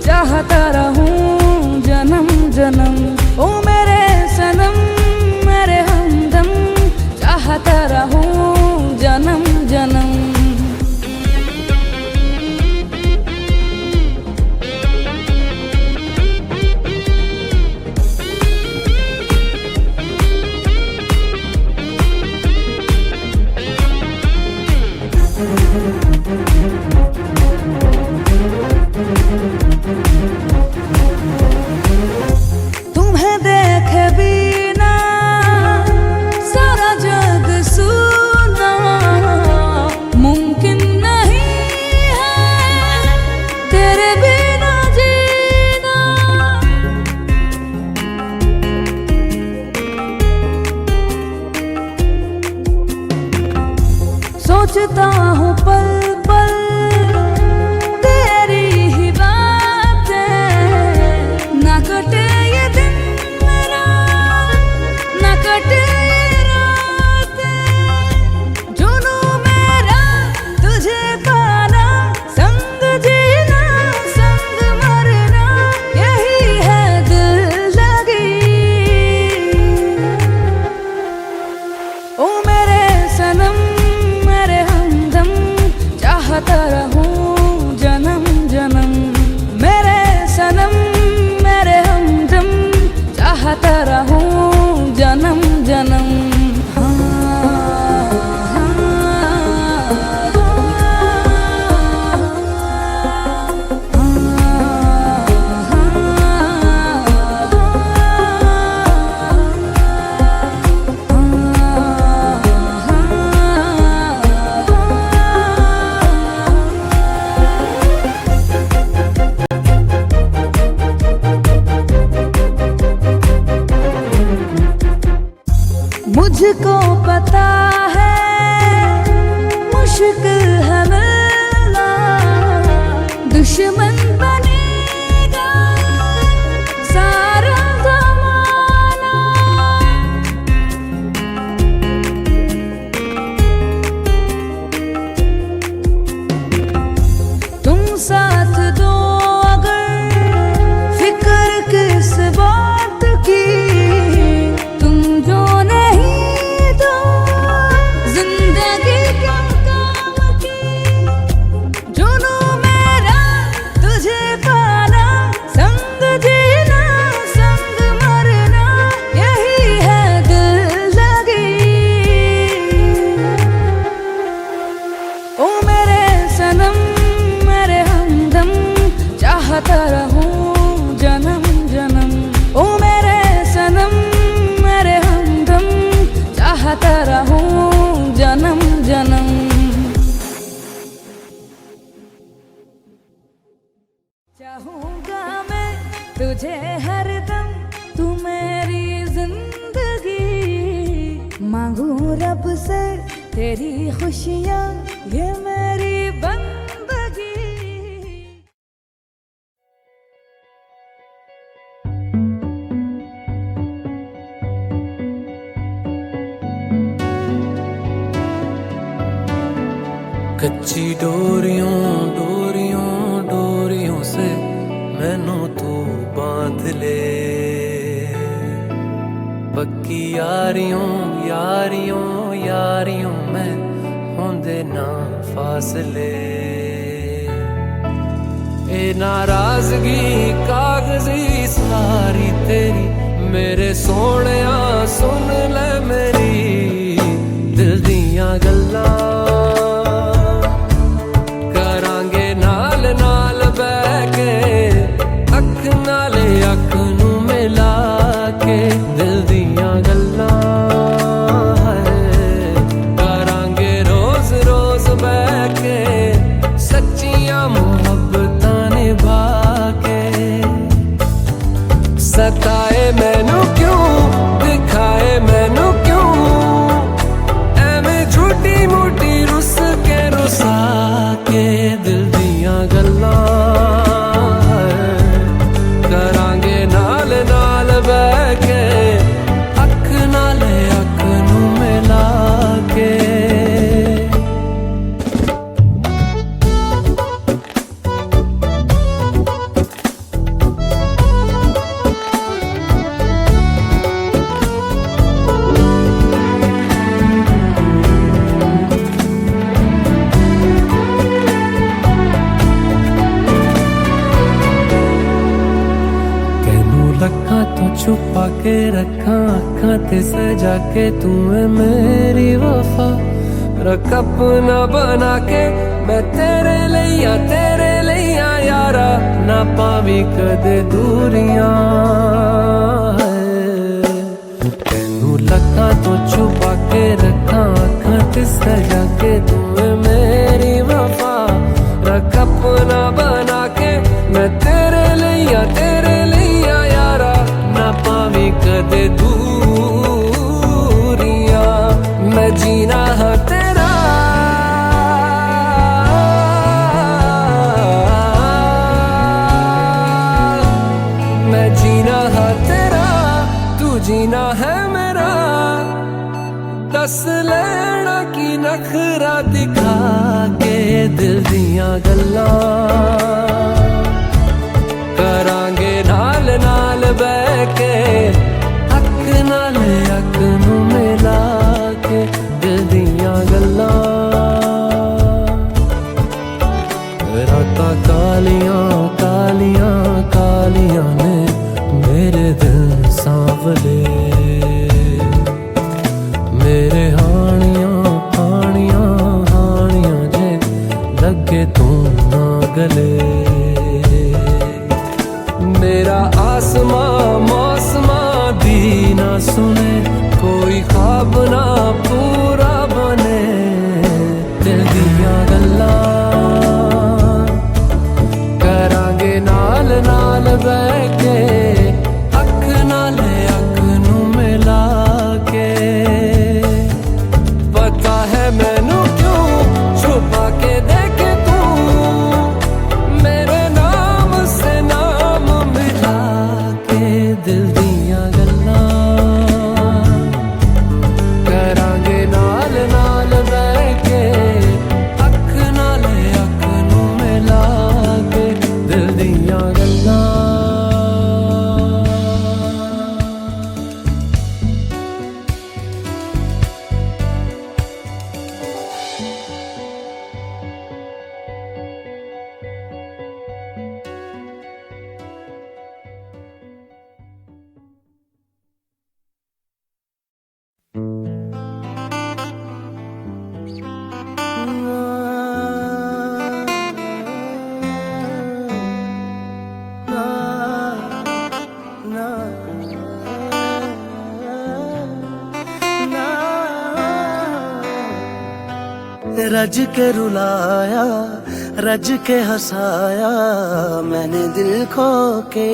चाहता रहूं जन्म जन्म, ओ मेरे सनम मेरे हमदम, चाहता रहूं जन्म जन्म। तुम्हें देखे बिना सारा जग सुना, मुमकिन नहीं है तेरे बिना जीना। सोचता हूँ पल पल तेरी ही बातें, ना कटे ये दिन मेरा, ना कटे ये रातें। जुनूं मेरा तुझे पाना, संग जीना संग मरना, यही है दिल लगी। ओ मेरे सनम मेरे हमदम, रहूं जन्म जन्म। ओ मेरे सनम मेरे हमदम, चाहता रहूं जन्म जन्म। चाहूंगा मैं तुझे हरदम, तू मेरी जिंदगी। मांगू रब से तेरी खुशियाँ, ये मेरी बंदगी। कच्ची डोरियों डोरियों डोरियों से मैनू तू बांध ले। पक्की यारियों यारियों यारियों में होंदे ना फासले। ए नाराजगी कागजी सारी तेरी, मेरे सोहणिया सुन ले मेरी दिल दियां गल्लां। करांगे नाल नाल बैठ के, अख नाले अख नू मिला के दिल दियां गल्लां। करांगे रोज रोज बैठ के, सच्चियां मुहब्बतां निभा के। सताए मैनू क्यों, दिखाए मैनू क्यों, एवें झूठी मूठी रुस के रुसा के दिल दियां गल्लां। करांगे नाल नाल बैठ के, अख नाले अख नू मिला के। छुपा के रखा अखां ते सजा के, तू है मेरी वफा। रख अपना बना के मैं तेरे लिया यारा, ना पावी कदे दूरियां। तेनू लखा तो छुपा के रखा अखां ते सजा के, तू है मेरी वफा। रख अपना बना के मैं तेरे लिया यारा, ना पावी कदे दूरियां। मैं जीना है तेरा, मैं जीना है तेरा, तू जीना है मेरा। दस लेना की नखरा दिखा के दिल दियां गल्लां। करांगे नाल नाल बैठ के, अख नाल अख नू मिला के दिल दियां गल्लां। रातां कालियां कालियां कालियां ने मेरे दिल सांवले। मेरे हानियां हानियां हानियां जे लगे तू ना गले। मेरा आसमां मौसमां दी ना सुने, कोई ख्वाब ना पूरा बने दिल दियां गल्लां। करांगे नाल नाल बैठ के, अख नाले अख नू मिला के। पता है मैनू क्यों छुपा के देखे तू, मेरे नाम से नाम मिला के दिल दियां गल्लां। करांगे नाल नाल बैठ के, अख नाले अख नू मिला के दिल दियां गल्लां। रज के रुलाया, रज के हंसाया, मैंने दिल खो के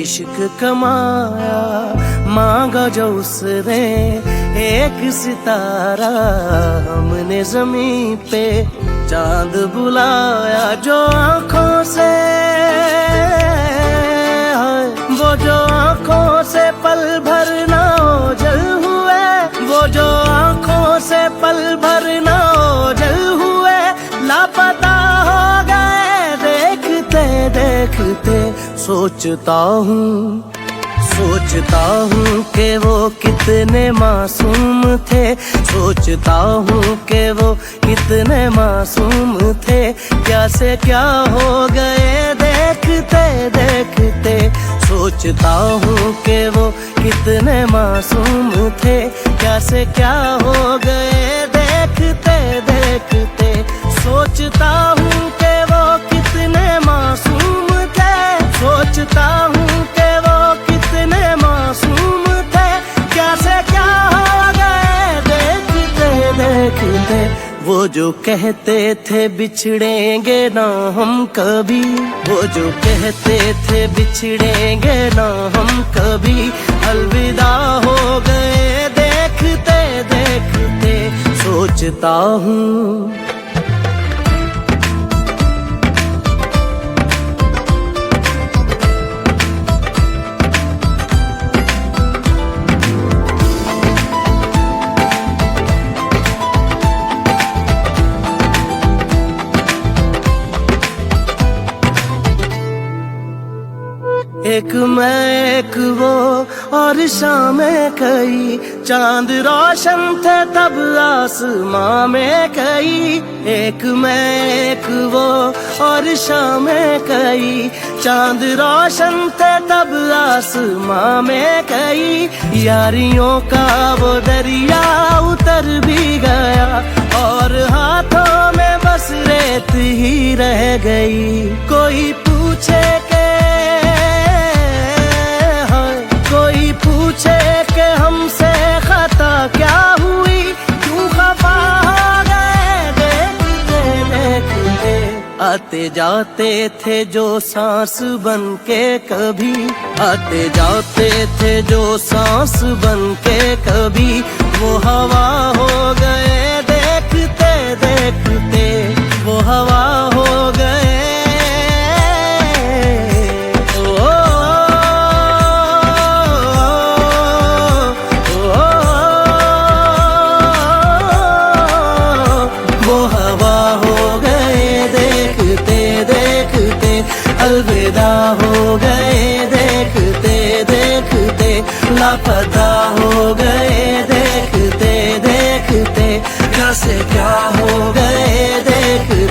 इश्क कमाया। मांगा जो उसने एक सितारा, हमने जमीन पे चांद बुलाया। जो आंखों से, वो जो आंखों से पल भर ना ओझल हुए, वो जो आंखों से पल भर ना ओझल हुए, लापता हो गए देखते देखते। सोचता हूँ कि वो कितने मासूम थे, सोचता हूँ कि वो कितने मासूम थे। क्या से क्या हो गए देखते देखते। सोचता हूँ कि वो कितने मासूम थे, क्या से क्या हो गए देखते देखते। सोचता हूँ कि वो कितने मासूम थे, सोचता हूँ कि वो कितने मासूम थे। क्या से क्या हो गए देखते देखते। वो जो कहते थे बिछड़ेंगे ना हम कभी, वो जो कहते थे बिछड़ेंगे ना हम कभी, अलविदा हो गए देखते देखते। सोचता हूँ एक मैं एक वो और शामें कई, चांद रोशन थे तब आसमां में कई। एक मैं एक वो और शामें कई, चांद रोशन थे तब आसमां में कई। यारियों का वो दरिया उतर भी गया, और हाथों में बस रेत ही रह गई। कोई पूछे के, पूछे कि हमसे खता क्या हुई, क्यों खफा हो गए देखते देखते। आते जाते थे जो सांस बन के कभी, आते जाते थे जो सांस बन के कभी, वो हवा हो गए देखते देखते। वो हवा हो गए। अलविदा हो गए देखते देखते, लापता हो गए देखते देखते। क्या से क्या हो गए देखते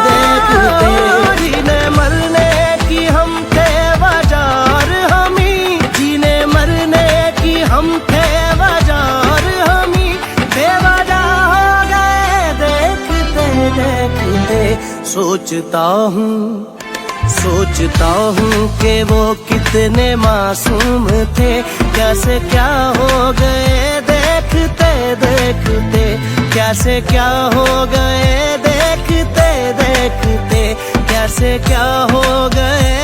देखते। जीने मरने की हम थे बाजार हमी, जीने मरने की हम थे बाजार हमी, बेवजह हो गए देखते देखते। सोचता हूँ कि वो कितने मासूम थे, कैसे क्या हो गए देखते देखते। कैसे क्या हो गए देखते देखते। कैसे क्या हो गए।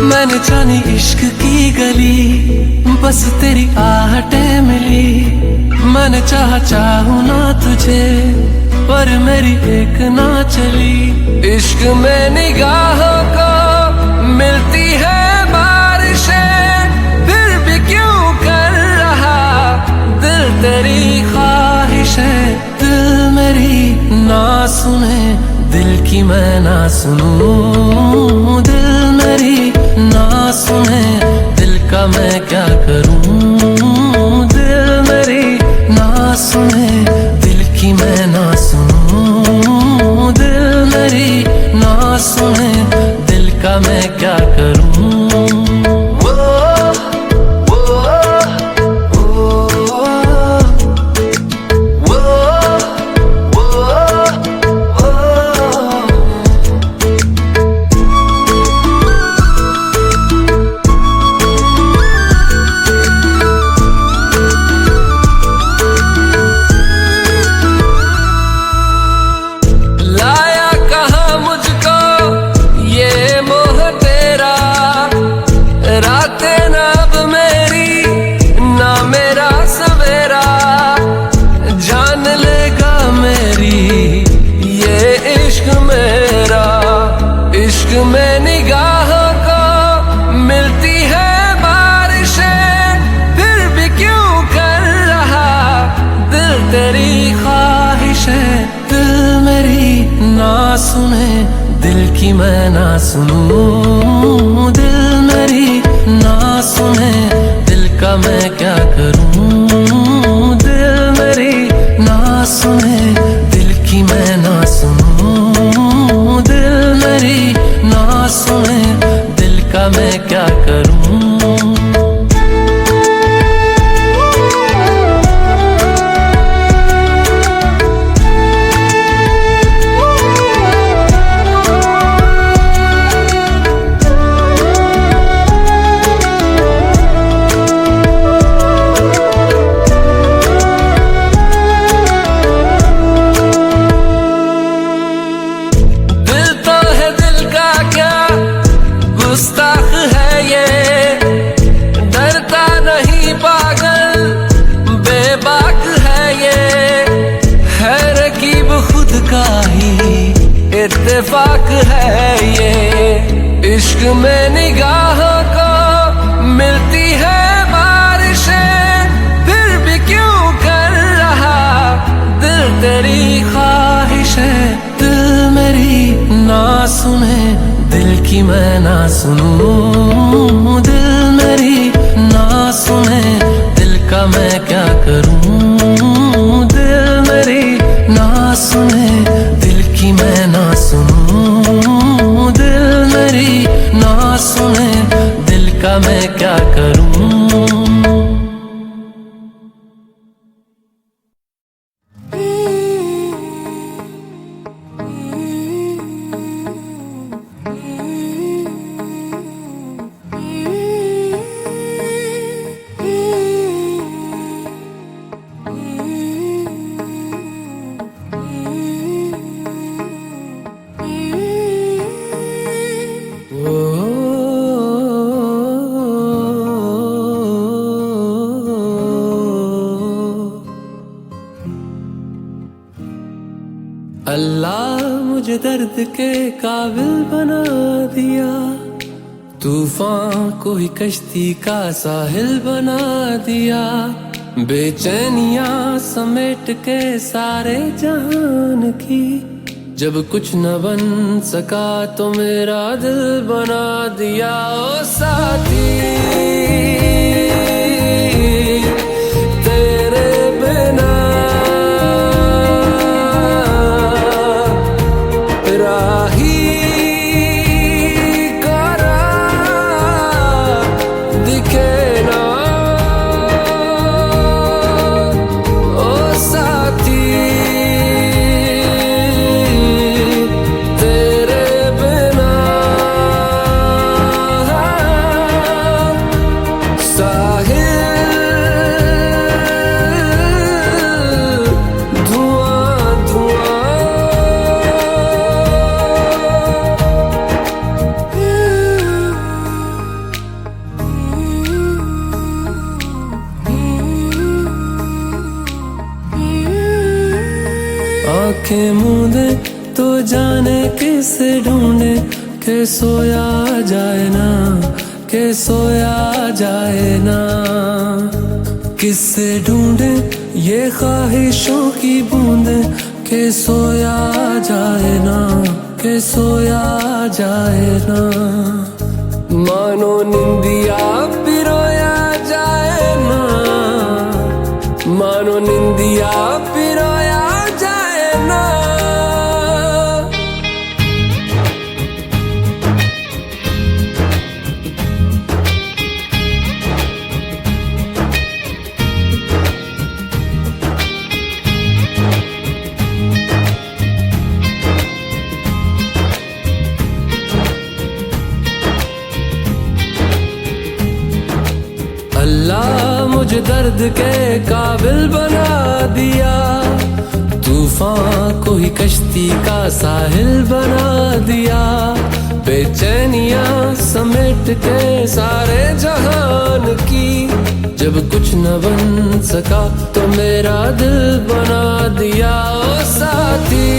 मैंने जानी इश्क की गली, बस तेरी आहटें मिली। मैंने चाहूँ ना तुझे, पर मेरी एक ना चली। इश्क में निगाहों को मिलती है बारिशें, फिर भी क्यों कर रहा दिल तेरी ख्वाहिशें। दिल मेरी ना सुने दिल की की मैं ना सुनूं, दिल मेरी ना सुने, दिल का मैं क्या करूं, दिल मेरी ना सुने, दिल की मैं ना सुनूं, दिल मेरी ना सुने, दिल का मैं क्या करूं। में निगाहों को मिलती है बारिशें, फिर भी क्यों कर रहा दिल तेरी ख्वाहिशें, दिल मेरी ना सुने, दिल की मैं ना सुनूं, दिल मेरी ना सुने, दिल का मैं क्या करूं, दिल मेरी ना सुने, दिल की मैं ना सुनूं, दिल मेरी ना सुने, दिल का मैं क्या करूं। गुस्ताख है ये, डरता नहीं पागल, बेबाक है ये, है रकीब खुद का ही इत्तेफाक है ये, इश्क में निगाहों को मिलती है बारिशें, फिर भी क्यों कर रहा दिल तेरी ख्वाहिशें, दिल मेरी ना सुने, दिल की मैं ना सुनूं, दिल मेरी ना सुने, दिल का मैं क्या करूं, दिल मेरी ना सुने, दिल की मैं ना सुनूं, दिल मेरी ना सुने, दिल का मैं क्या करूं। अल्लाह मुझे दर्द के काबिल बना दिया, तूफान को ही कश्ती का साहिल बना दिया, बेचैनियां समेट के सारे जहान की, जब कुछ न बन सका तो मेरा दिल बना दिया। ओ साथी तेरे बिना राही करा दिखे ना, ओ साथी तेरे बिना साहिल धुआं धुआं। आंखें मूंदे तो जाने किसे ढूंढे, के सोया जाए ना, के सोया जाए ना, किससे ढूंढे ये ख्वाहिशों की बूंदे, के सोया जाए ना, के सोया जाए ना, मानो निंदिया पिरोया जाए ना, मानो निंदिया पिरोया जाए ना। अल्लाह मुझे दर्द के काबिल बना दिया, तूफान को ही कश्ती का साहिल बना दिया। बेचैनियां समेट के सारे जहान की, जब कुछ न बन सका तो मेरा दिल बना दिया। ओ साथी